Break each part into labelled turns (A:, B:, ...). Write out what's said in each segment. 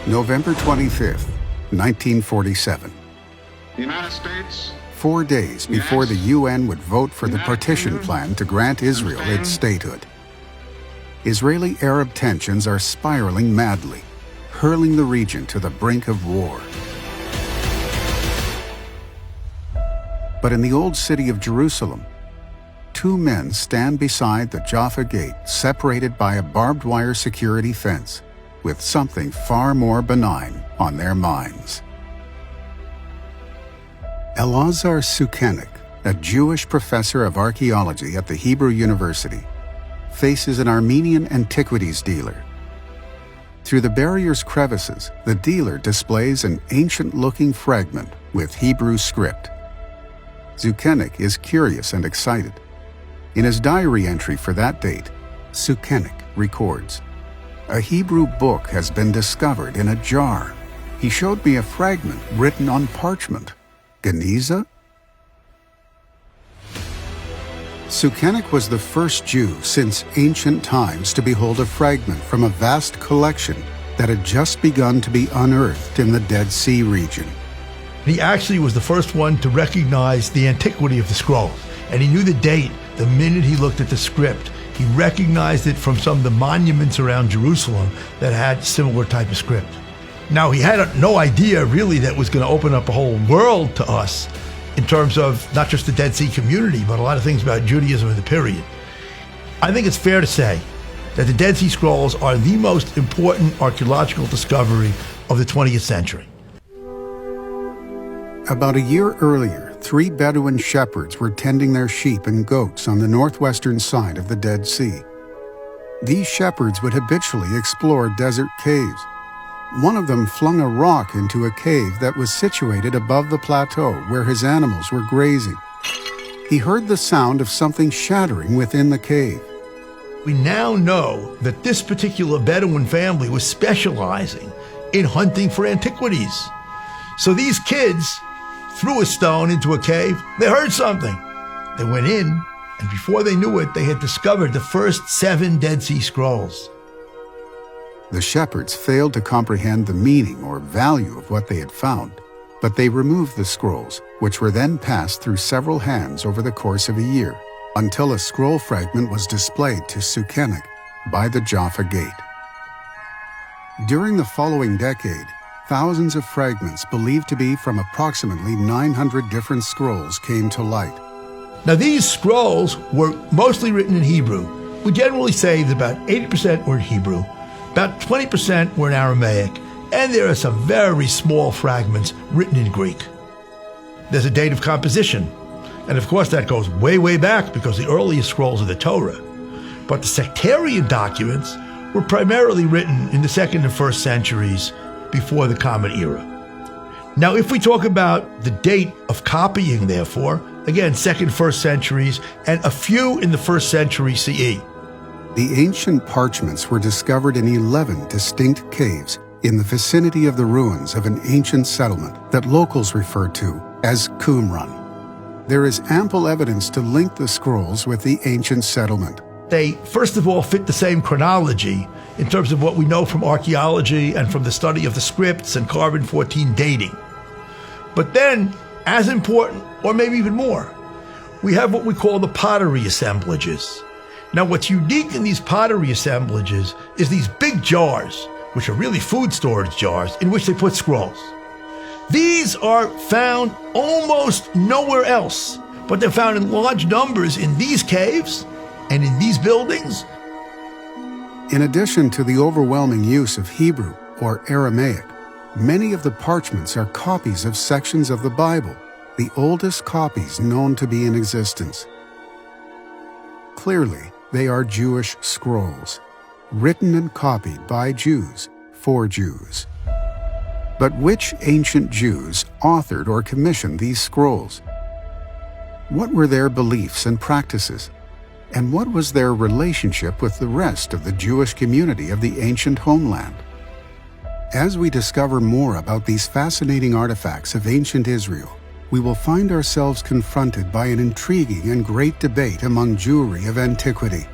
A: November 25th, 1947.
B: The United States,
A: 4 days before the UN would vote for the partition plan to grant Israel its statehood. Israeli-Arab tensions are spiraling madly, hurling the region to the brink of war. But in the old city of Jerusalem, two men stand beside the Jaffa Gate, separated by a barbed wire security fence, with something far more benign on their minds. Elazar Sukenik, a Jewish professor of archaeology at the Hebrew University, faces an Armenian antiquities dealer. Through the barrier's crevices, the dealer displays an ancient-looking fragment with Hebrew script. Sukenik is curious and excited. In his diary entry for that date, Sukenik records, "A Hebrew book has been discovered in a jar. He showed me a fragment written on parchment. Geniza?" Sukenik was the first Jew since ancient times to behold a fragment from a vast collection that had just begun to be unearthed in the Dead Sea region.
C: He actually was the first one to recognize the antiquity of the scrolls, and he knew the date the minute he looked at the script. He recognized it from some of the monuments around Jerusalem that had similar type of script. Now, he had no idea really that was going to open up a whole world to us in terms of not just the Dead Sea community, but a lot of things about Judaism in the period. I think it's fair to say that the Dead Sea Scrolls are the most important archaeological discovery of the 20th century.
A: About a year earlier, 3 Bedouin shepherds were tending their sheep and goats on the northwestern side of the Dead Sea. These shepherds would habitually explore desert caves. One of them flung a rock into a cave that was situated above the plateau where his animals were grazing. He heard the sound of something shattering within the cave.
C: We now know that this particular Bedouin family was specializing in hunting for antiquities. So these kids threw a stone into a cave. They heard something. They went in, and before they knew it, they had discovered the first 7 Dead Sea Scrolls.
A: The shepherds failed to comprehend the meaning or value of what they had found, but they removed the scrolls, which were then passed through several hands over the course of a year, until a scroll fragment was displayed to Sukenik by the Jaffa Gate. During the following decade, thousands of fragments believed to be from approximately 900 different scrolls came to light.
C: Now, these scrolls were mostly written in Hebrew. We generally say that about 80% were in Hebrew, about 20% were in Aramaic, and there are some very small fragments written in Greek. There's a date of composition, and of course that goes way, way back because the earliest scrolls are the Torah. But the sectarian documents were primarily written in the 2nd and 1st centuries before the Common Era. Now, if we talk about the date of copying, therefore, again, 2nd, 1st centuries, and a few in the 1st century CE.
A: The ancient parchments were discovered in 11 distinct caves in the vicinity of the ruins of an ancient settlement that locals refer to as Qumran. There is ample evidence to link the scrolls with the ancient settlement.
C: They, first of all, fit the same chronology in terms of what we know from archaeology and from the study of the scripts and carbon-14 dating. But then, as important, or maybe even more, we have what we call the pottery assemblages. Now, what's unique in these pottery assemblages is these big jars, which are really food storage jars, in which they put scrolls. These are found almost nowhere else, but they're found in large numbers in these caves and in these buildings.
A: In addition to the overwhelming use of Hebrew or Aramaic, many of the parchments are copies of sections of the Bible, the oldest copies known to be in existence. Clearly, they are Jewish scrolls, written and copied by Jews for Jews. But which ancient Jews authored or commissioned these scrolls? What were their beliefs and practices? And what was their relationship with the rest of the Jewish community of the ancient homeland? As we discover more about these fascinating artifacts of ancient Israel, we will find ourselves confronted by an intriguing and great debate among Jewry of antiquity.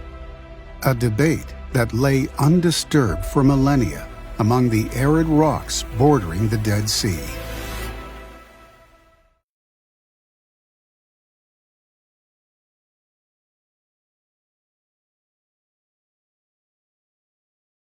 A: A debate that lay undisturbed for millennia among the arid rocks bordering the Dead Sea.